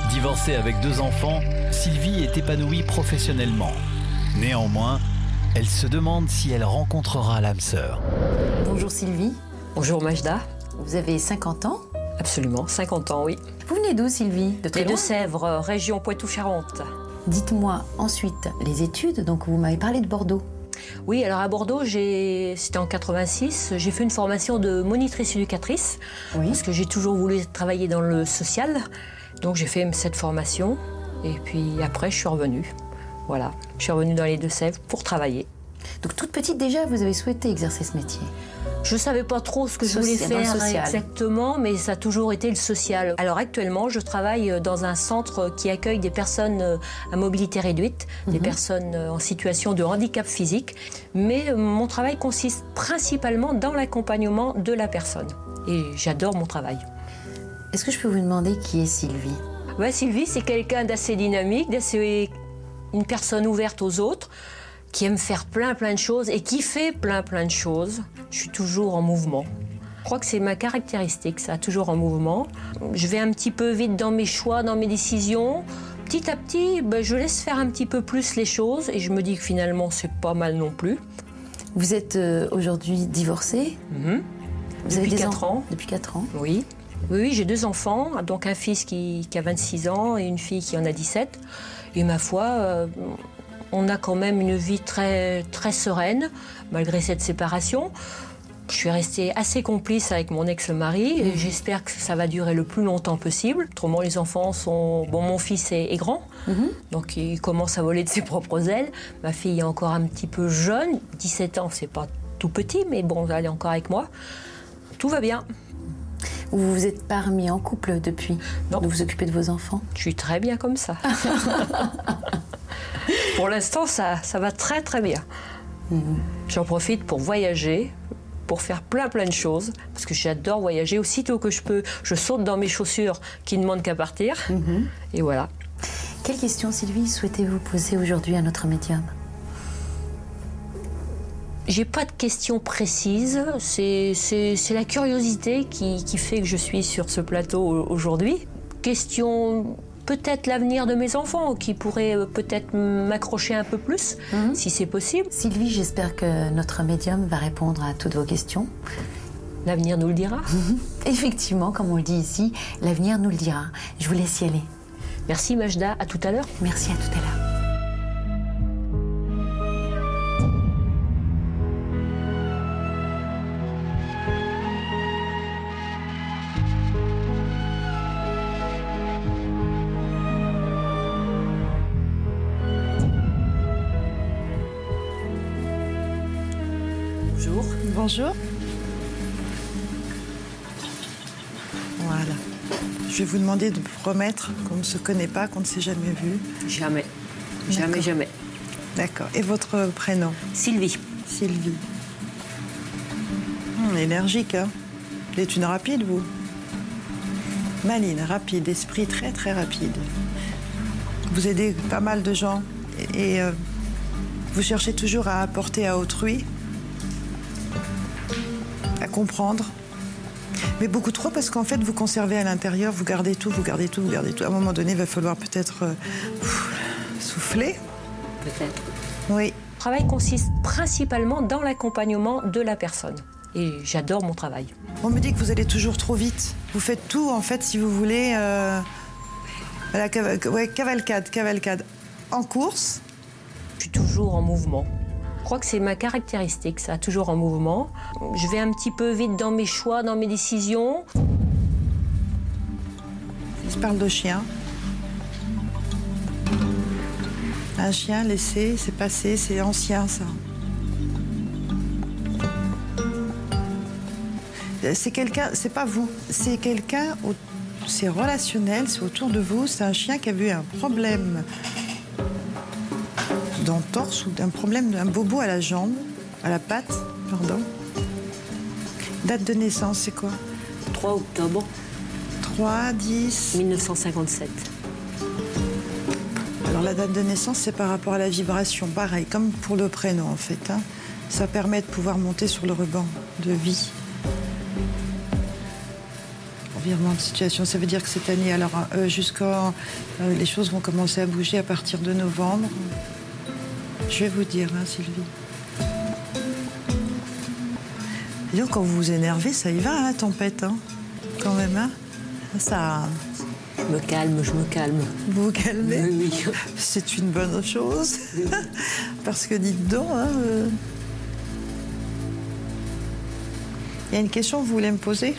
Divorcée avec 2 enfants, Sylvie est épanouie professionnellement. Néanmoins, elle se demande si elle rencontrera l'âme sœur. Bonjour Sylvie. Bonjour Majda. Vous avez 50 ans? Absolument, 50 ans, oui. Vous venez d'où Sylvie? De très Les loin? Deux-Sèvres, région Poitou-Charentes. Dites-moi ensuite les études, donc vous m'avez parlé de Bordeaux. Oui, alors à Bordeaux, c'était en 86, j'ai fait une formation de monitrice éducatrice, Oui. parce que j'ai toujours voulu travailler dans le social. Donc j'ai fait cette formation, et puis après je suis revenue. Voilà, je suis revenue dans les Deux-Sèvres pour travailler. Donc toute petite déjà, vous avez souhaité exercer ce métier? Je ne savais pas trop ce que je voulais Dans le faire social. exactement, mais ça a toujours été le social. Alors actuellement, je travaille dans un centre qui accueille des personnes à mobilité réduite, des personnes en situation de handicap physique. Mais mon travail consiste principalement dans l'accompagnement de la personne. Et j'adore mon travail. Est-ce que je peux vous demander qui est Sylvie? Ouais, Sylvie, c'est quelqu'un d'assez dynamique, une personne ouverte aux autres, qui aime faire plein de choses et qui fait plein de choses. Je suis toujours en mouvement. Je crois que c'est ma caractéristique, ça, toujours en mouvement. Je vais un petit peu vite dans mes choix, dans mes décisions. Petit à petit, je laisse faire un petit peu plus les choses et je me dis que finalement, c'est pas mal non plus. Vous êtes aujourd'hui divorcée? Vous avez Depuis des 4 ans. Depuis 4 ans. Oui. Oui, j'ai 2 enfants, donc un fils qui a 26 ans et une fille qui en a 17. Et ma foi, on a quand même une vie très, très sereine, malgré cette séparation. Je suis restée assez complice avec mon ex-mari et j'espère que ça va durer le plus longtemps possible. Autrement, les enfants sont... Bon, mon fils est grand, donc il commence à voler de ses propres ailes. Ma fille est encore un petit peu jeune, 17 ans, c'est pas tout petit, mais bon, elle est encore avec moi. Tout va bien. Vous vous êtes pas remis en couple depuis? Non. De vous occuper de vos enfants? Je suis très bien comme ça. Pour l'instant, ça va très très bien. J'en profite pour voyager, pour faire plein de choses, parce que j'adore voyager. Aussitôt que je peux, je saute dans mes chaussures qui ne demandent qu'à partir. Et voilà. Quelle question, Sylvie, souhaitez-vous poser aujourd'hui à notre médium? J'ai pas de questions précises, c'est la curiosité qui fait que je suis sur ce plateau aujourd'hui. Question, peut-être l'avenir de mes enfants, qui pourrait peut-être m'accrocher un peu plus, si c'est possible. Sylvie, j'espère que notre médium va répondre à toutes vos questions. L'avenir nous le dira. Effectivement, comme on le dit ici, l'avenir nous le dira. Je vous laisse y aller. Merci Majda, à tout à l'heure. Merci, à tout à l'heure. Bonjour. Bonjour. Voilà. Je vais vous demander de promettre qu'on ne se connaît pas, qu'on ne s'est jamais vu. Jamais. D'accord. Jamais. D'accord. Et votre prénom? Sylvie. Sylvie. Énergique, hein? Vous êtes une rapide, vous? Maline, rapide, esprit très très rapide. Vous aidez pas mal de gens et vous cherchez toujours à apporter à autrui, à comprendre. Mais beaucoup trop parce qu'en fait, vous conservez à l'intérieur, vous gardez tout, vous gardez tout, vous gardez tout. À un moment donné, il va falloir peut-être souffler. Peut-être. Oui. Le travail consiste principalement dans l'accompagnement de la personne. Et j'adore mon travail. On me dit que vous allez toujours trop vite. Vous faites tout, en fait, si vous voulez, à la cavalcade. En course. Je suis toujours en mouvement. Je crois que c'est ma caractéristique, ça, toujours en mouvement. Je vais un petit peu vite dans mes choix, dans mes décisions. Je parle de chien. Un chien laissé, c'est passé, c'est ancien, ça. C'est quelqu'un, c'est pas vous, c'est quelqu'un, c'est relationnel, c'est autour de vous. C'est un chien qui a eu un problème d'entorse ou d'un problème d'un bobo à la jambe, à la patte, pardon. Date de naissance, c'est quoi? 3 octobre. 3, 10... 1957. Alors la date de naissance, c'est par rapport à la vibration. Pareil, comme pour le prénom en fait. Hein. Ça permet de pouvoir monter sur le ruban de vie. Environnement de situation, ça veut dire que cette année, alors jusqu'à... les choses vont commencer à bouger à partir de novembre. Je vais vous dire, hein, Sylvie. Et donc, quand vous vous énervez, ça y va, hein, tempête, hein, quand même, hein. Ça... Je me calme. Vous vous calmez? Oui. C'est une bonne chose. Parce que dites donc, hein, Il y a une question que vous voulez me poser?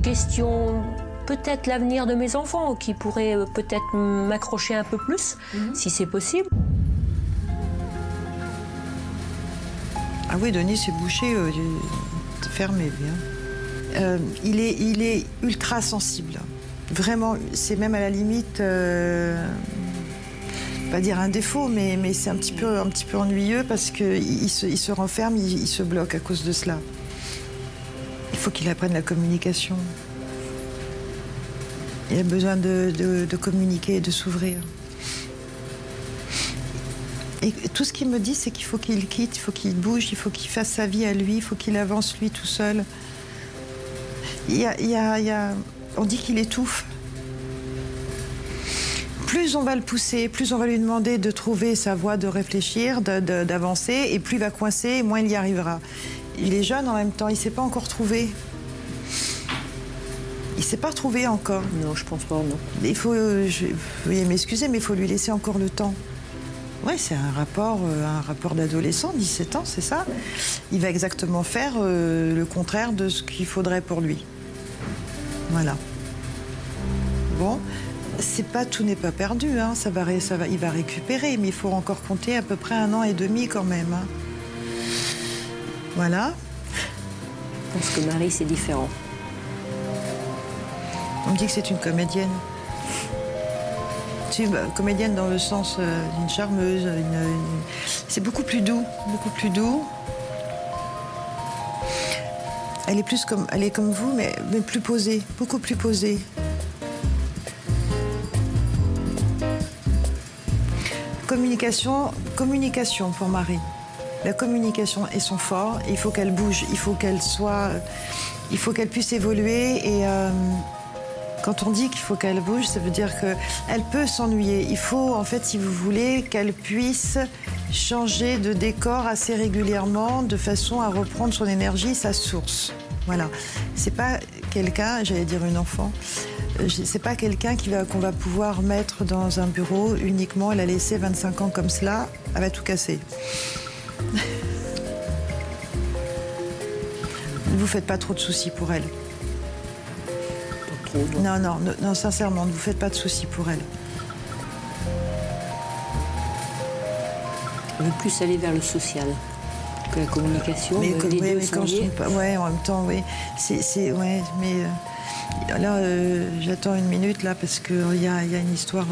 Question, peut-être l'avenir de mes enfants, qui pourrait peut-être m'accrocher un peu plus, si c'est possible. Ah oui, Denis, c'est bouché, fermé, bien. Il est ultra sensible. Vraiment, c'est même à la limite, pas dire un défaut, mais c'est un petit peu ennuyeux parce qu'il se renferme, il se bloque à cause de cela. Il faut qu'il apprenne la communication. Il a besoin de communiquer et de s'ouvrir. Et tout ce qu'il me dit, c'est qu'il faut qu'il quitte, il faut qu'il bouge, il faut qu'il fasse sa vie à lui, il faut qu'il avance lui tout seul. On dit qu'il étouffe. Plus on va le pousser, plus on va lui demander de trouver sa voie, de réfléchir, d'avancer, et plus il va coincer, moins il y arrivera. Il est jeune en même temps, il ne s'est pas encore trouvé. Il ne s'est pas trouvé encore. Non, je pense pas, non. Il faut, veuillez m'excuser, mais il faut lui laisser encore le temps. Oui, c'est un rapport d'adolescent, 17 ans, c'est ça. Il va exactement faire le contraire de ce qu'il faudrait pour lui. Voilà. Bon, tout n'est pas perdu, hein. Il va récupérer, mais il faut encore compter à peu près 1 an et demi quand même. Hein. Voilà. Je pense que Marie, c'est différent. On me dit que c'est une comédienne. C'est une comédienne dans le sens d'une charmeuse. C'est beaucoup plus doux, beaucoup plus doux. Elle est comme vous, mais plus posée, beaucoup plus posée. Communication pour Marie. La communication est son fort. Il faut qu'elle bouge, il faut qu'elle puisse évoluer. Et quand on dit qu'il faut qu'elle bouge, ça veut dire qu'elle peut s'ennuyer. Il faut, en fait, si vous voulez, qu'elle puisse changer de décor assez régulièrement, de façon à reprendre son énergie, sa source. Voilà. C'est pas quelqu'un, j'allais dire une enfant, c'est pas quelqu'un qu'on va pouvoir mettre dans un bureau uniquement et la laisser 25 ans comme cela, elle va tout casser. Ne vous faites pas trop de soucis pour elle. Pas trop, non. Non, sincèrement, ne vous faites pas de soucis pour elle. On veut plus aller vers le social que la communication. Mais les deux sont liés. Ouais, en même temps, oui. Ouais, mais là, j'attends 1 minute là parce qu'il y a une histoire.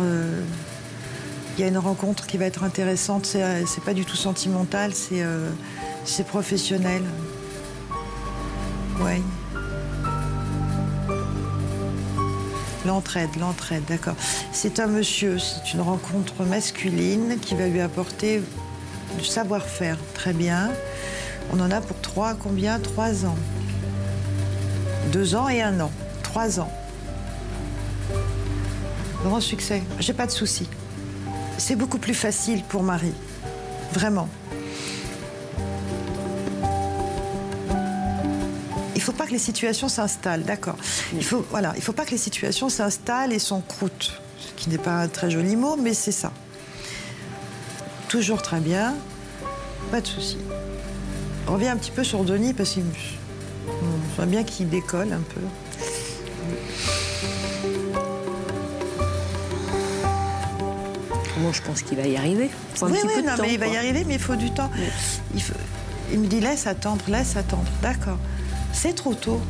Il y a une rencontre qui va être intéressante. C'est pas du tout sentimental, c'est professionnel. Ouais. L'entraide, d'accord. C'est un monsieur, c'est une rencontre masculine qui va lui apporter du savoir-faire. Très bien. On en a pour 3 ans. 2 ans et 1 an. 3 ans. Grand succès. J'ai pas de soucis. C'est beaucoup plus facile pour Marie. Vraiment. Il ne faut pas que les situations s'installent, d'accord. Il faut pas que les situations s'installent et s'encroutent. Ce qui n'est pas un très joli mot, mais c'est ça. Toujours très bien. Pas de souci. On revient un petit peu sur Denis, parce qu'il j'aimerais bien qu'il décolle un peu. Moi, je pense qu'il va y arriver. Oui, mais il va y arriver, mais il faut du temps. Oui. Il me dit, laisse attendre. D'accord. C'est trop tôt.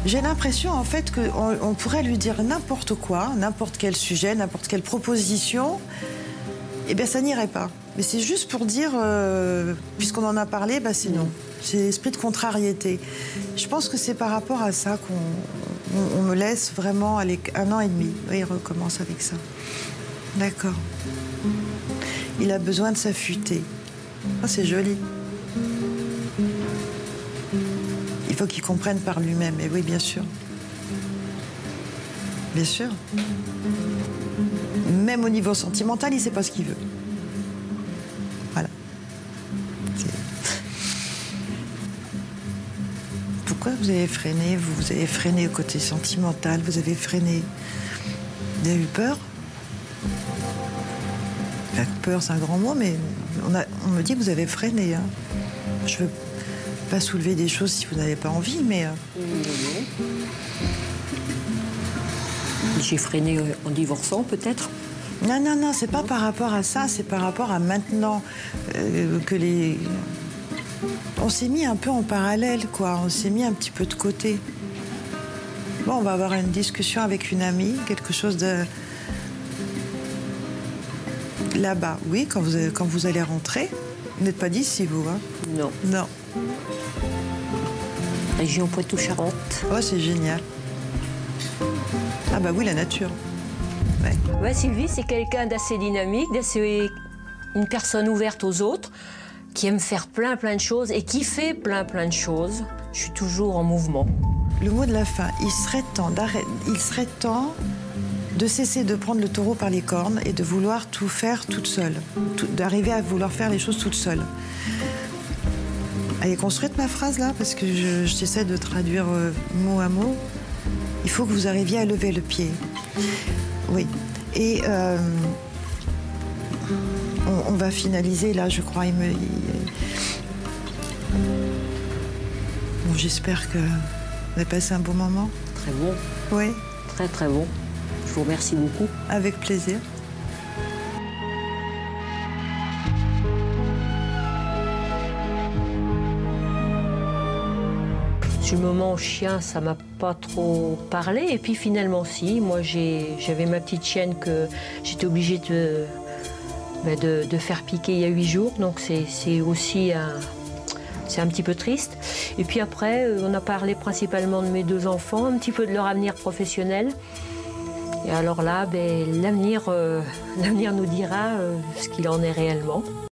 J'ai l'impression, en fait, qu'on pourrait lui dire n'importe quoi, n'importe quel sujet, n'importe quelle proposition. Eh bien, ça n'irait pas. Mais c'est juste pour dire, puisqu'on en a parlé, bah c'est non. C'est l'esprit de contrariété. Je pense que c'est par rapport à ça qu'on me laisse vraiment aller 1 an et demi. Oui, il recommence avec ça. D'accord. Il a besoin de s'affûter. Ah, c'est joli. Il faut qu'il comprenne par lui-même. Et oui, bien sûr. Bien sûr. Même au niveau sentimental, il ne sait pas ce qu'il veut. Voilà. Pourquoi vous avez freiné? Vous avez freiné au côté sentimental, vous avez freiné. Vous avez eu peur? Enfin, peur, c'est un grand mot, mais on me dit que vous avez freiné. Hein. Je ne veux pas soulever des choses si vous n'avez pas envie, mais... J'ai freiné en divorçant, peut-être. Non, non, non, c'est pas par rapport à ça, c'est par rapport à maintenant que les... On s'est mis un peu en parallèle, quoi. On s'est mis un petit peu de côté. Bon, on va avoir une discussion avec une amie, quelque chose de... Là-bas, oui, quand vous allez rentrer. Vous n'êtes pas d'ici, vous, hein? Non. Non. Région Poitou-Charentes. Oh, c'est génial. Ah bah oui, la nature. Ouais. Ouais, Sylvie, c'est quelqu'un d'assez dynamique, une personne ouverte aux autres, qui aime faire plein de choses et qui fait plein de choses. Je suis toujours en mouvement. Le mot de la fin, il serait temps de cesser de prendre le taureau par les cornes et de vouloir tout faire toute seule, d'arriver à vouloir faire les choses toute seule. Elle est construite ma phrase là, parce que j'essaie de traduire mot à mot. Il faut que vous arriviez à lever le pied. Oui. Et on va finaliser là, je crois. Bon, j'espère que vous avez passé un bon moment. Très bon. Oui. Très bon. Je vous remercie beaucoup. Avec plaisir. Sur le moment chien, ça m'a pas trop parlé. Et puis finalement, si. Moi, j'avais ma petite chienne que j'étais obligée de faire piquer il y a 8 jours. Donc c'est aussi c'est un petit peu triste. Et puis après, on a parlé principalement de mes 2 enfants, un petit peu de leur avenir professionnel. Et alors là, l'avenir nous dira ce qu'il en est réellement.